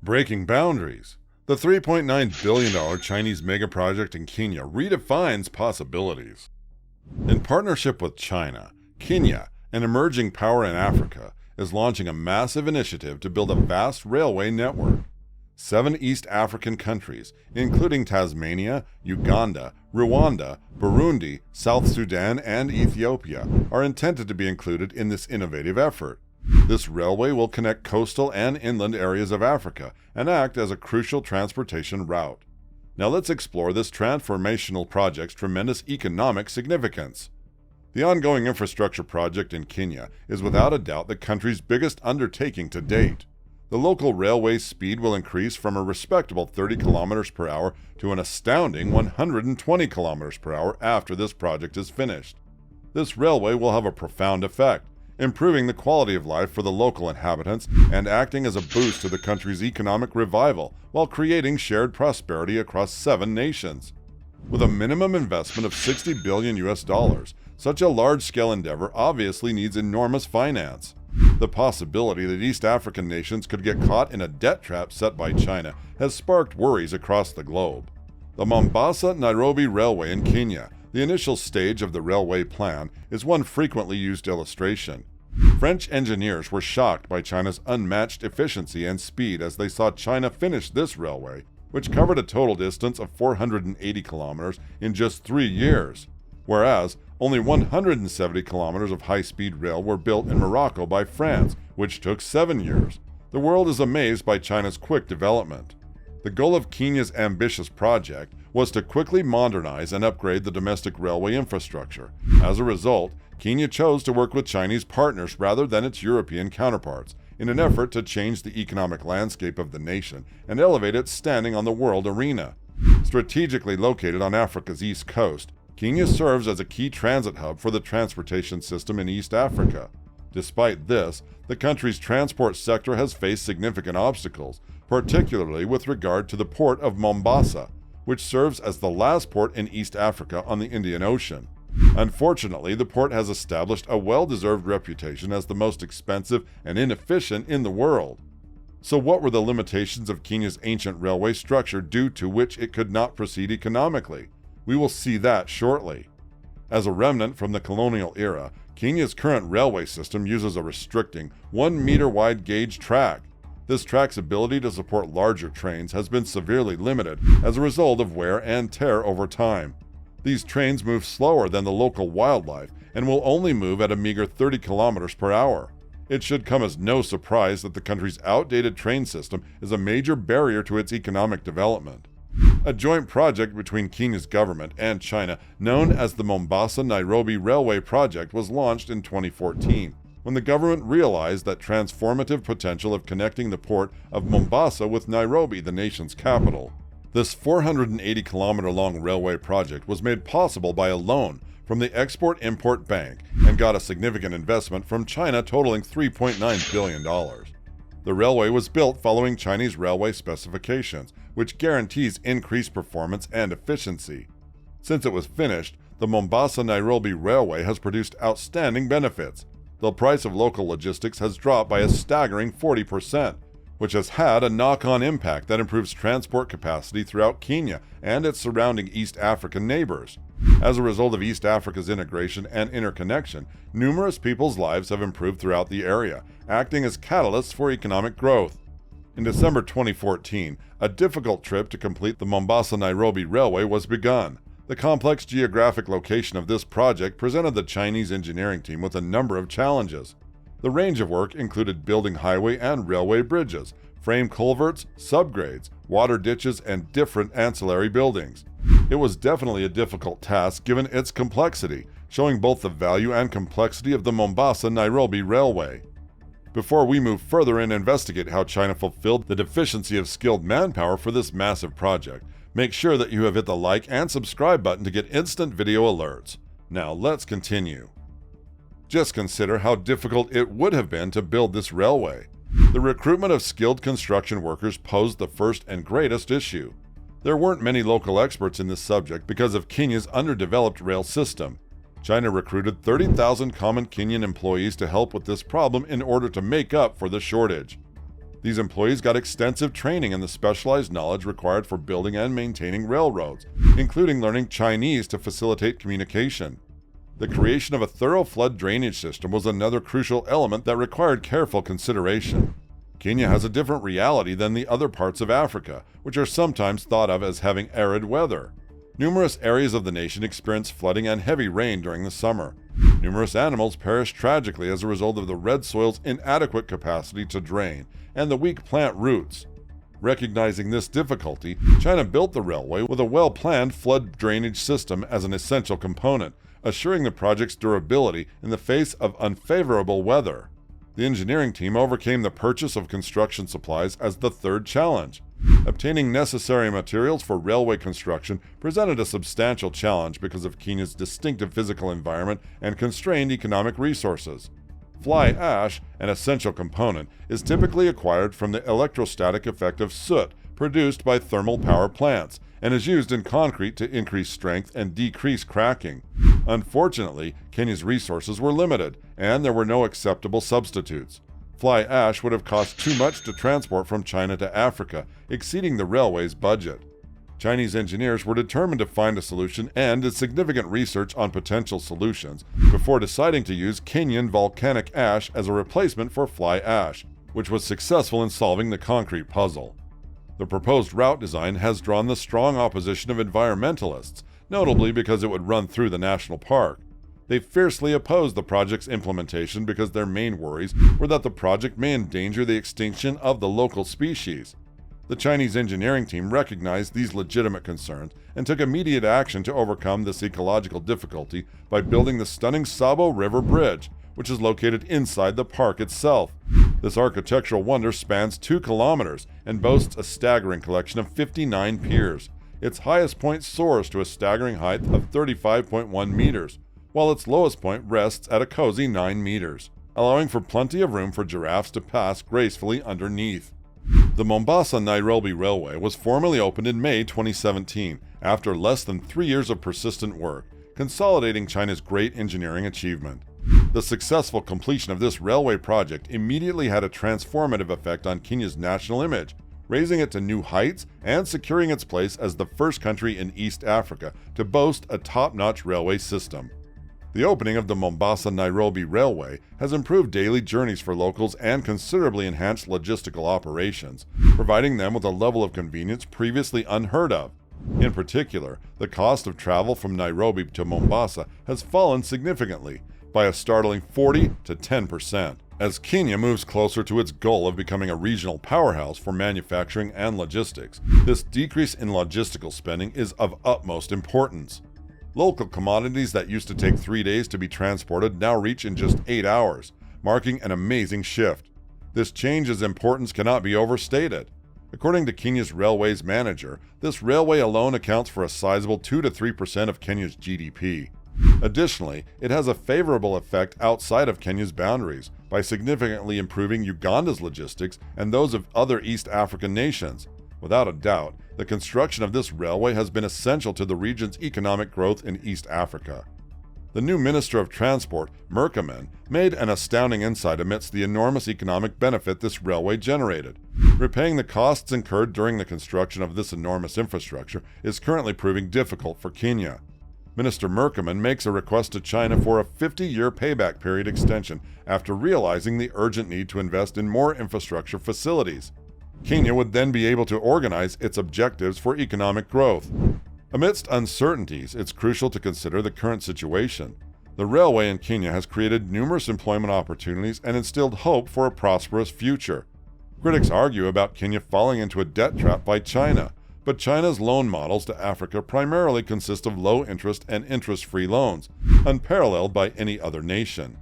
Breaking boundaries. The $3.9 billion Chinese megaproject in Kenya redefines possibilities. In partnership with China, Kenya, an emerging power in Africa, is launching a massive initiative to build a vast railway network. 7 East African countries, including Tasmania, Uganda, Rwanda, Burundi, South Sudan, and Ethiopia, are intended to be included in this innovative effort. This railway will connect coastal and inland areas of Africa and act as a crucial transportation route. Now let's explore this transformational project's tremendous economic significance. The ongoing infrastructure project in Kenya is without a doubt the country's biggest undertaking to date. The local railway speed will increase from a respectable 30 kilometers per hour to an astounding 120 kilometers per hour after this project is finished. This railway will have a profound effect, improving the quality of life for the local inhabitants and acting as a boost to the country's economic revival while creating shared prosperity across 7 nations. With a minimum investment of $60 billion, such a large-scale endeavor obviously needs enormous finance. The possibility that East African nations could get caught in a debt trap set by China has sparked worries across the globe. The Mombasa-Nairobi Railway in Kenya, the initial stage of the railway plan, is one frequently used illustration. French engineers were shocked by China's unmatched efficiency and speed as they saw China finish this railway, which covered a total distance of 480 kilometers in just 3 years, whereas only 170 kilometers of high-speed rail were built in Morocco by France, which took 7 years. The world is amazed by China's quick development. The goal of Kenya's ambitious project was to quickly modernize and upgrade the domestic railway infrastructure. As a result, Kenya chose to work with Chinese partners rather than its European counterparts, in an effort to change the economic landscape of the nation and elevate its standing on the world arena. Strategically located on Africa's east coast, Kenya serves as a key transit hub for the transportation system in East Africa. Despite this, the country's transport sector has faced significant obstacles, particularly with regard to the port of Mombasa, which serves as the last port in East Africa on the Indian Ocean. Unfortunately, the port has established a well-deserved reputation as the most expensive and inefficient in the world. So what were the limitations of Kenya's ancient railway structure due to which it could not proceed economically? We will see that shortly. As a remnant from the colonial era, Kenya's current railway system uses a restricting 1-meter-wide gauge track. This track's ability to support larger trains has been severely limited as a result of wear and tear over time. These trains move slower than the local wildlife and will only move at a meager 30 kilometers per hour. It should come as no surprise that the country's outdated train system is a major barrier to its economic development. A joint project between Kenya's government and China, known as the Mombasa-Nairobi Railway Project, was launched in 2014, when the government realized that transformative potential of connecting the port of Mombasa with Nairobi, the nation's capital. This 480-kilometer-long railway project was made possible by a loan from the Export-Import Bank and got a significant investment from China totaling $3.9 billion. The railway was built following Chinese railway specifications, which guarantees increased performance and efficiency. Since it was finished, the Mombasa-Nairobi Railway has produced outstanding benefits. The price of local logistics has dropped by a staggering 40%, which has had a knock-on impact that improves transport capacity throughout Kenya and its surrounding East African neighbors. As a result of East Africa's integration and interconnection, numerous people's lives have improved throughout the area, acting as catalysts for economic growth. In December 2014, a difficult trip to complete the Mombasa-Nairobi Railway was begun. The complex geographic location of this project presented the Chinese engineering team with a number of challenges. The range of work included building highway and railway bridges, frame culverts, subgrades, water ditches, and different ancillary buildings. It was definitely a difficult task given its complexity, showing both the value and complexity of the Mombasa-Nairobi Railway. Before we move further and investigate how China fulfilled the deficiency of skilled manpower for this massive project, make sure that you have hit the like and subscribe button to get instant video alerts. Now let's continue. Just consider how difficult it would have been to build this railway. The recruitment of skilled construction workers posed the first and greatest issue. There weren't many local experts in this subject because of Kenya's underdeveloped rail system. China recruited 30,000 common Kenyan employees to help with this problem in order to make up for the shortage. These employees got extensive training in the specialized knowledge required for building and maintaining railroads, including learning Chinese to facilitate communication. The creation of a thorough flood drainage system was another crucial element that required careful consideration. Kenya has a different reality than the other parts of Africa, which are sometimes thought of as having arid weather. Numerous areas of the nation experience flooding and heavy rain during the summer. Numerous animals perish tragically as a result of the red soil's inadequate capacity to drain and the weak plant roots. Recognizing this difficulty, China built the railway with a well-planned flood drainage system as an essential component, assuring the project's durability in the face of unfavorable weather. The engineering team overcame the purchase of construction supplies as the third challenge. Obtaining necessary materials for railway construction presented a substantial challenge because of Kenya's distinctive physical environment and constrained economic resources. Fly ash, an essential component, is typically acquired from the electrostatic effect of soot produced by thermal power plants and is used in concrete to increase strength and decrease cracking. Unfortunately, Kenya's resources were limited, and there were no acceptable substitutes. Fly ash would have cost too much to transport from China to Africa, exceeding the railway's budget. Chinese engineers were determined to find a solution and did significant research on potential solutions before deciding to use Kenyan volcanic ash as a replacement for fly ash, which was successful in solving the concrete puzzle. The proposed route design has drawn the strong opposition of environmentalists, notably because it would run through the national park. They fiercely opposed the project's implementation because their main worries were that the project may endanger the extinction of the local species. The Chinese engineering team recognized these legitimate concerns and took immediate action to overcome this ecological difficulty by building the stunning Sabo River Bridge, which is located inside the park itself. This architectural wonder spans 2 kilometers and boasts a staggering collection of 59 piers. Its highest point soars to a staggering height of 35.1 meters, while its lowest point rests at a cozy 9 meters, allowing for plenty of room for giraffes to pass gracefully underneath. The Mombasa-Nairobi Railway was formally opened in May 2017, after less than 3 years of persistent work, consolidating China's great engineering achievement. The successful completion of this railway project immediately had a transformative effect on Kenya's national image, raising it to new heights and securing its place as the first country in East Africa to boast a top-notch railway system. The opening of the Mombasa-Nairobi Railway has improved daily journeys for locals and considerably enhanced logistical operations, providing them with a level of convenience previously unheard of. In particular, the cost of travel from Nairobi to Mombasa has fallen significantly, by a startling 40 to 10%, as Kenya moves closer to its goal of becoming a regional powerhouse for manufacturing and logistics. This decrease in logistical spending is of utmost importance. Local commodities that used to take 3 days to be transported now reach in just 8 hours, marking an amazing shift. This change's importance cannot be overstated. According to Kenya's railways manager, this railway alone accounts for a sizable 2 to 3% of Kenya's GDP. Additionally, it has a favorable effect outside of Kenya's boundaries by significantly improving Uganda's logistics and those of other East African nations. Without a doubt, the construction of this railway has been essential to the region's economic growth in East Africa. The new Minister of Transport, Merkeman, made an astounding insight amidst the enormous economic benefit this railway generated. Repaying the costs incurred during the construction of this enormous infrastructure is currently proving difficult for Kenya. Minister Merkeman makes a request to China for a 50-year payback period extension after realizing the urgent need to invest in more infrastructure facilities. Kenya would then be able to organize its objectives for economic growth. Amidst uncertainties, it's crucial to consider the current situation. The railway in Kenya has created numerous employment opportunities and instilled hope for a prosperous future. Critics argue about Kenya falling into a debt trap by China, but China's loan models to Africa primarily consist of low-interest and interest-free loans, unparalleled by any other nation.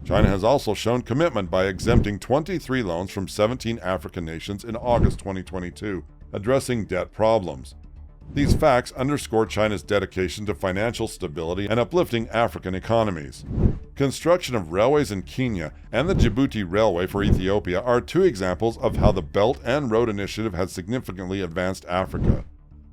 China has also shown commitment by exempting 23 loans from 17 African nations in August 2022, addressing debt problems. These facts underscore China's dedication to financial stability and uplifting African economies. Construction of railways in Kenya and the Djibouti Railway for Ethiopia are 2 examples of how the Belt and Road Initiative has significantly advanced Africa.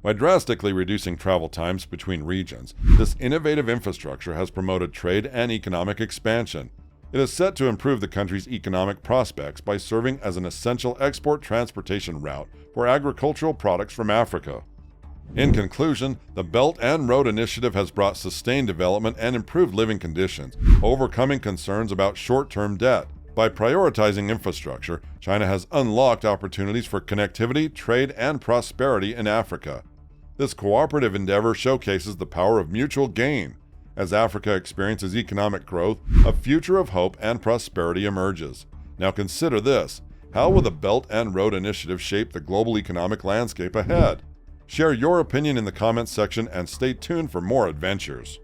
By drastically reducing travel times between regions, this innovative infrastructure has promoted trade and economic expansion. It is set to improve the country's economic prospects by serving as an essential export transportation route for agricultural products from Africa. In conclusion, the Belt and Road Initiative has brought sustained development and improved living conditions, overcoming concerns about short-term debt. By prioritizing infrastructure, China has unlocked opportunities for connectivity, trade, and prosperity in Africa. This cooperative endeavor showcases the power of mutual gain. As Africa experiences economic growth, a future of hope and prosperity emerges. Now consider this: how will the Belt and Road Initiative shape the global economic landscape ahead? Share your opinion in the comments section and stay tuned for more adventures.